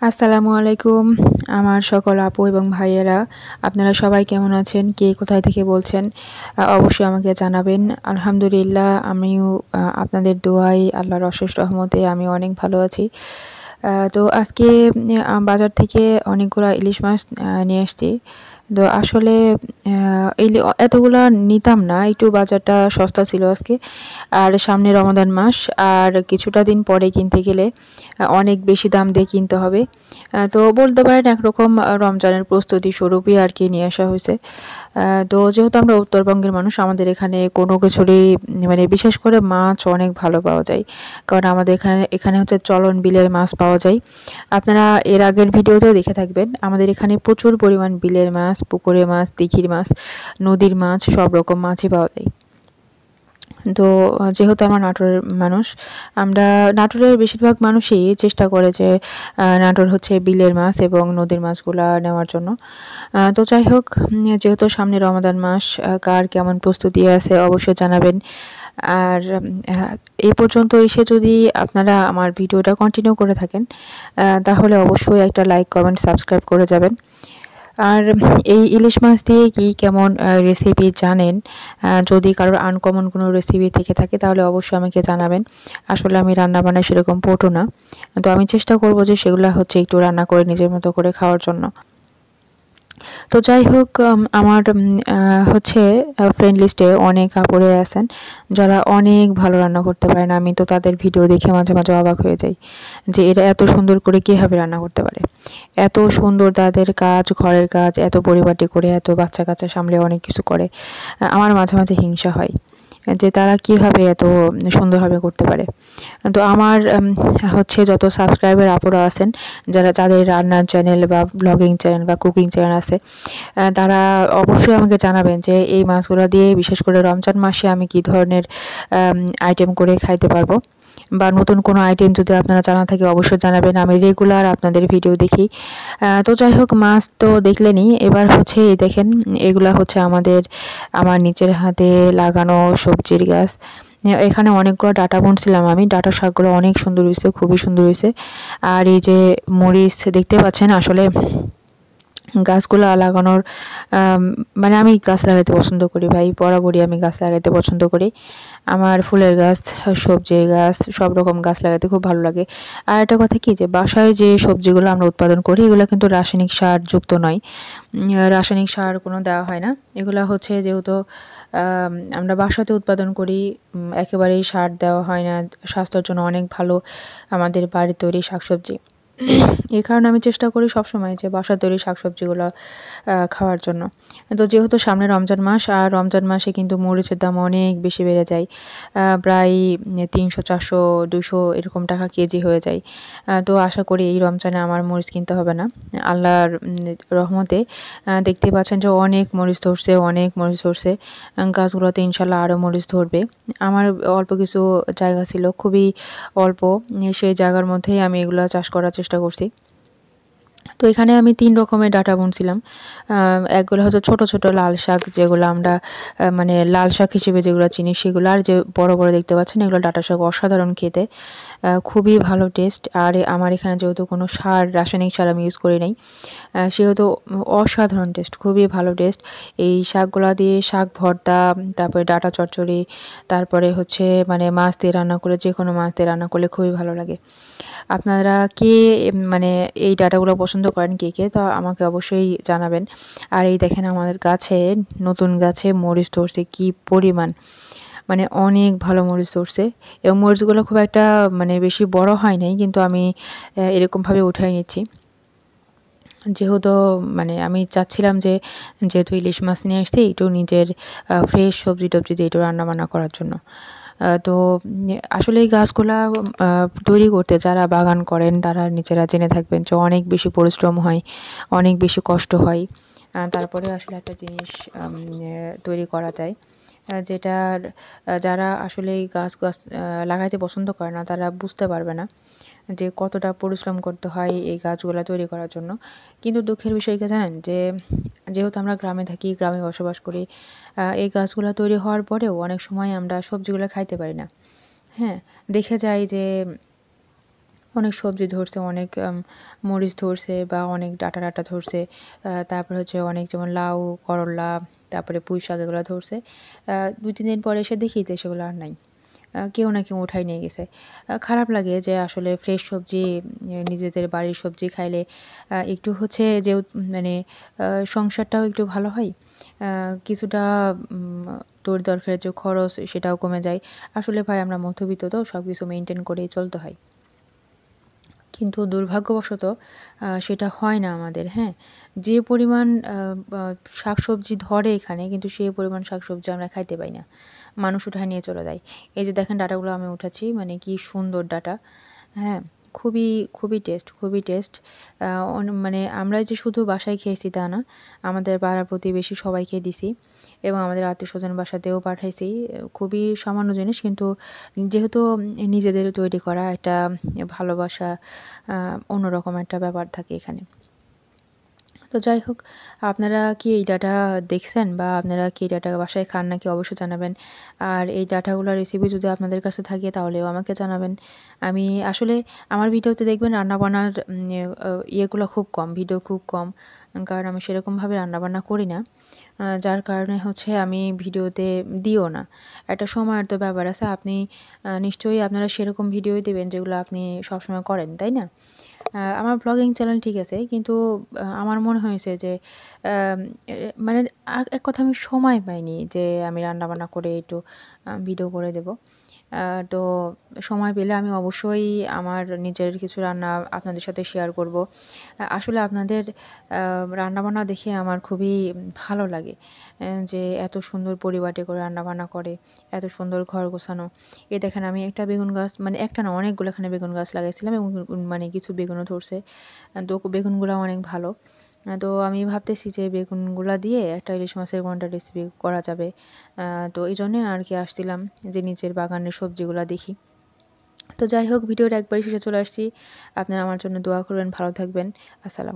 আসসালামু আলাইকুম আমার সকল আপু এবং ভাইয়েরা, আপনারা সবাই কেমন আছেন? কে কোথায় থেকে বলছেন? অবশ্যই আমাকে জানাবেন। আলহামদুলিল্লাহ আমিও আপনাদের দোয়ায় আল্লাহর অশেষ রহমতে আমি অনেক ভালো আছি। তো আজকে বাজার থেকে অনেকগুলা ইলিশ মাছ নিয়ে আসছি। তো আসলে এতগুলা নিতাম না, একটু বাজারটা সস্তা ছিল আজকে। আর সামনে রমাদান মাস, আর কিছুটা দিন পরে কিনতে গেলে অনেক বেশি দাম দিয়ে কিনতে হবে। তো বলতে পারেন একরকম রমজানের প্রস্তুতি স্বরূপই আর কি নিয়ে আসা হয়েছে। তো যেহেতু আমরা উত্তরবঙ্গের মানুষ, আমাদের এখানে কোনো কিছুরই মানে বিশেষ করে মাছ অনেক ভালো পাওয়া যায়। কারণ আমাদের এখানে এখানে হচ্ছে চলন বিলের মাছ পাওয়া যায়। আপনারা এর আগের ভিডিওতেও দেখে থাকবেন, আমাদের এখানে প্রচুর পরিমাণ বিলের মাছ, পুকুরের মাছ, দিঘির মাছ, নদীর মাছ, সব রকম মাছই পাওয়া যায়। তো যেহেতু আমরা নাটোরের মানুষ, আমরা নাটোরের বেশিরভাগ মানুষই চেষ্টা করে যে নাটোর হচ্ছে বিলের মাছ এবং নদীর মাছগুলা নেওয়ার জন্য। তো যাই হোক, যেহেতু সামনে রমাদান মাস, কার কেমন প্রস্তুতি আছে অবশ্যই জানাবেন। আর এই পর্যন্ত এসে যদি আপনারা আমার ভিডিওটা কন্টিনিউ করে থাকেন, তাহলে অবশ্যই একটা লাইক, কমেন্ট, সাবস্ক্রাইব করে যাবেন। আর এই ইলিশ মাছ দিয়ে কি কেমন রেসিপি জানেন, যদি কারোর আনকমন কোনো রেসিপি থেকে থাকে তাহলে অবশ্যই আমাকে জানাবেন। আসলে আমি রান্না বান্নায় সেরকম পটু না, তো আমি চেষ্টা করব যে সেগুলো হচ্ছে একটু রান্না করে নিজের মতো করে খাওয়ার জন্য। তো যাই হোক, আমার হচ্ছে ফ্রেন্ড লিস্টে অনেক আপুরে আছেন যারা অনেক ভালো রান্না করতে পারেন। আমি তো তাদের ভিডিও দেখে মাঝে মাঝে অবাক হয়ে যাই যে এরা এত সুন্দর করে কীভাবে রান্না করতে পারে। এত সুন্দর তাদের কাজ, ঘরের কাজ, এত পরিপাটি করে, এত বাচ্চা কাচ্চা সামলে অনেক কিছু করে। আমার মাঝে মাঝে হিংসা হয় যে তারা কিভাবে এত সুন্দরভাবে করতে পারে। তো আমার হচ্ছে যত সাবস্ক্রাইবার আপুরা আছেন, যাদের রান্নার চ্যানেল বা ব্লগিং চ্যানেল বা কুকিং চ্যানেল আছে, তারা অবশ্যই আমাকে জানাবেন যে এই মাছগুলো দিয়ে বিশেষ করে রমজান মাসে আমি কী ধরনের আইটেম করে খাইতে পারবো, বা নতুন কোনো আইটেম যদি আপনারা জানা থাকে অবশ্যই জানাবেন। আমি রেগুলার আপনাদের ভিডিও দেখি। তো যাই হোক, মাছ তো দেখলেনই, এবার হচ্ছে এই দেখেন, এগুলা হচ্ছে আমার নিচের হাতে লাগানো সবজির গাছ। এখানে অনেকগুলো ডাঁটা বুনছিলাম আমি, ডাঁটা শাকগুলো অনেক সুন্দর হয়েছে, খুবই সুন্দর হয়েছে। আর এই যে মরিচ দেখতে পাচ্ছেন, আসলে গাছগুলা লাগানোর মানে আমি গাছ লাগাইতে পছন্দ করি ভাই, বরাবরই আমি গাছ লাগাইতে পছন্দ করি। আমার ফুলের গাছ, সবজির গাছ, সব রকম গাছ লাগাতে খুব ভালো লাগে। আর একটা কথা কি, যে বাসায় যে সবজিগুলো আমরা উৎপাদন করি এগুলো কিন্তু রাসায়নিক সার যুক্ত নয়। রাসায়নিক সার কোনো দেওয়া হয় না। এগুলা হচ্ছে যেহেতু আমরা বাসাতে উৎপাদন করি, একেবারেই সার দেওয়া হয় না। স্বাস্থ্যের জন্য অনেক ভালো আমাদের বাড়ির তৈরি শাকসবজি। এই কারণে আমি চেষ্টা করি সবসময় যে বাসার তৈরি শাকসবজিগুলো খাওয়ার জন্য। তো যেহেতু সামনে রমজান মাস, আর রমজান মাসে কিন্তু মরিচের দাম অনেক বেশি বেড়ে যায়। প্রায় ৩০০, ৪০০, ২০০ এরকম টাকা কেজি হয়ে যায়। তো আশা করি এই রমজানে আমার মরিচ কিনতে হবে না। আল্লাহর রহমতে দেখতেই পাচ্ছেন যে অনেক মরিচ ধরছে, অনেক মরিচ ধরছে। গাছগুলোতে ইনশাল্লাহ আরও মরিচ ধরবে। আমার অল্প কিছু জায়গা ছিল, খুবই অল্প, সেই জায়গার মধ্যেই আমি এগুলা চাষ করার চেষ্টা করছি। তো এখানে আমি ৩ রকমের ডাঁটা বুনছিলাম। একগুলো হচ্ছে ছোট, ছোট লাল শাক, যেগুলো আমরা মানে লাল শাক হিসেবে যেগুলো চিনি সেগুলো। আর যে বড়, বড় দেখতে পাচ্ছেন এগুলো ডাঁটা শাক, অসাধারণ খেতে। খুবই ভালো টেস্ট। আর আমার এখানে যেহেতু কোনো রাসায়নিক সার আমি ইউজ করি নাই, সেহেতু অসাধারণ টেস্ট, খুবই ভালো টেস্ট। এই শাকগুলা দিয়ে শাক ভর্তা, তারপরে ডাঁটা চচ্চড়ি, তারপরে হচ্ছে মানে মাছ দিয়ে রান্না করলে, যেকোনো মাছ দিয়ে রান্না করলে খুবই ভালো লাগে। আপনারা কে মানে এই ডাঁটাগুলো পছন্দ করেন কে, কে? তো আমাকে অবশ্যই জানাবেন। আর এই দেখেন আমাদের গাছে, নতুন গাছে মরিচ ধরছে কি পরিমাণ! মানে অনেক ভালো মরিচ ধরছে, এবং মরিচগুলো খুব একটা মানে বেশি বড় হয় নাই, কিন্তু আমি এরকমভাবে উঠায় নিচ্ছি। যেহেতু মানে আমি চাচ্ছিলাম যে, যেহেতু ইলিশ মাছ নিয়ে আসছি, একটু নিজের ফ্রেশ সবজি-টবজি দিয়ে একটু রান্না-বান্না করার জন্য। তো আসলে এই গাছগুলা তৈরি করতে যারা বাগান করেন তারা নিজেরা জেনে থাকবেন যে অনেক বেশি পরিশ্রম হয়, অনেক বেশি কষ্ট হয়। তারপরে আসলে একটা জিনিস তৈরি করা যায়। যেটার যারা আসলে এই গাছ লাগাইতে পছন্দ করে না তারা বুঝতে পারবে না যে কতটা পরিশ্রম করতে হয় এই গাছগুলা তৈরি করার জন্য। কিন্তু দুঃখের বিষয় কি জানেন? যে যেহেতু আমরা গ্রামে থাকি, গ্রামে বসবাস করি, এই গাছগুলা তৈরি হওয়ার পরেও অনেক সময় আমরা সবজিগুলা খাইতে পারি না। হ্যাঁ? দেখে যাই যে অনেক সবজি ধরছে, অনেক মরিচ ধরছে বা অনেক ডাঁটা ডাঁটা ধরছে। তারপরে হচ্ছে অনেক যেমন লাউ, করল্লা, তারপরে পুঁই শাক এগুলো ধরছে। ২-৩ দিন পরে এসে দেখি যে সেগুলো আর নাই। কেউ না কেউ উঠায় নিয়ে গেছে। খারাপ লাগে যে আসলে ফ্রেশ সবজি নিজেদের বাড়ির সবজি খাইলে একটু হচ্ছে যেও মানে সংসারটাও একটু ভালো হয়। আ কিছুটা তরি-তরকারির যে খরচ সেটাও কমে যায়। আসলে ভাই আমরা মধ্যবিত্ত তো সবকিছু মেইনটেইন করেই চলতে হয়। কিন্তু দুর্ভাগ্যবশত সেটা হয় না আমাদের, হ্যাঁ? যে পরিমাণ বা শাকসবজি ধরে এখানে কিন্তু সেই পরিমাণ শাকসবজি আমরা খাইতে পাই না। মানুষ উঠায় নিয়ে চলে যায়। এই যে দেখেন ডাঁটাগুলো আমি উঠাচ্ছি মানে কি সুন্দর ডাঁটা, হ্যাঁ? খুবই, খুবই টেস্ট, খুবই টেস্ট। আ মানে আমরা যে শুধু বাসায় খেয়েছি তা না। আমাদের পাড়া-প্রতিবেশী সবাইকে দিছি এবং আমাদের আত্মীয়স্বজন বাসাতেও পাঠাইছি। খুবই সামান্য জিনিস কিন্তু যেহেতু নিজেদের তৈরি করা একটা ভালোবাসা আ অন্যরকম একটা ব্যাপার থাকে এখানে। তো যাই হোক, আপনারা কি এই ডাঁটা দেখছেন বা আপনারা কি এই ডাঁটা বাসায় খান নাকি অবশ্যই জানাবেন। আর এই ডাঁটাগুলার রেসিপি যদি আপনাদের কাছে থাকে তাহলেও আমাকে জানাবেন। আমি আসলে আমার ভিডিওতে দেখবেন রান্নাবান্নার ইয়েগুলা খুব কম, ভিডিও খুব কম। কারণ আমি সেরকমভাবে রান্নাবান্না করি না। যার কারণে হচ্ছে আমি ভিডিওতে দিও না। একটা সময়ের তো ব্যাপার আছে। আপনি নিশ্চয়ই আপনারা সেরকম ভিডিওই দিবেন যেগুলো আপনি সবসময় করেন, তাই না? আমার ব্লগিং চ্যানেল ঠিক আছে। কিন্তু আমার মনে হয়েছে যে আম এ মানে এক কথা আমি সময় পাইনি যে আমি রান্নাবান্না করে একটু ভিডিও করে দেব। আ তো সময় পেলে আমি অবশ্যই আমার নিজের কিছু রান্না আপনাদের সাথে শেয়ার করব। আসলে আপনাদের রান্নাবান্না দেখে আমার খুবই ভালো লাগে। যে এত সুন্দর পরিপাটি করে রান্নাবান্না করে, এত সুন্দর ঘর গোছানো। এই দেখেন আমি একটা বেগুন গাছ মানে একটা না অনেকগুলো এখানে বেগুন গাছ লাগাইছিলাম এবং মানে কিছু বেগুনও ধরছে। তো বেগুনগুলাও অনেক ভালো। তো আমি ভাবতেছি যে বেগুনগুলা দিয়ে একটা ইলিশ মাছের ঘন্টা রেসিপি করা যাবে। আ তো এইজন্যে আরকি আসছিলাম যে নিচের বাগানের সবজিগুলা দেখি। তো যাই হোক ভিডিওর একবারে শেষে চলে আসছি। আপনারা আমার জন্য দোয়া করবেন, ভালো থাকবেন। আসসালাম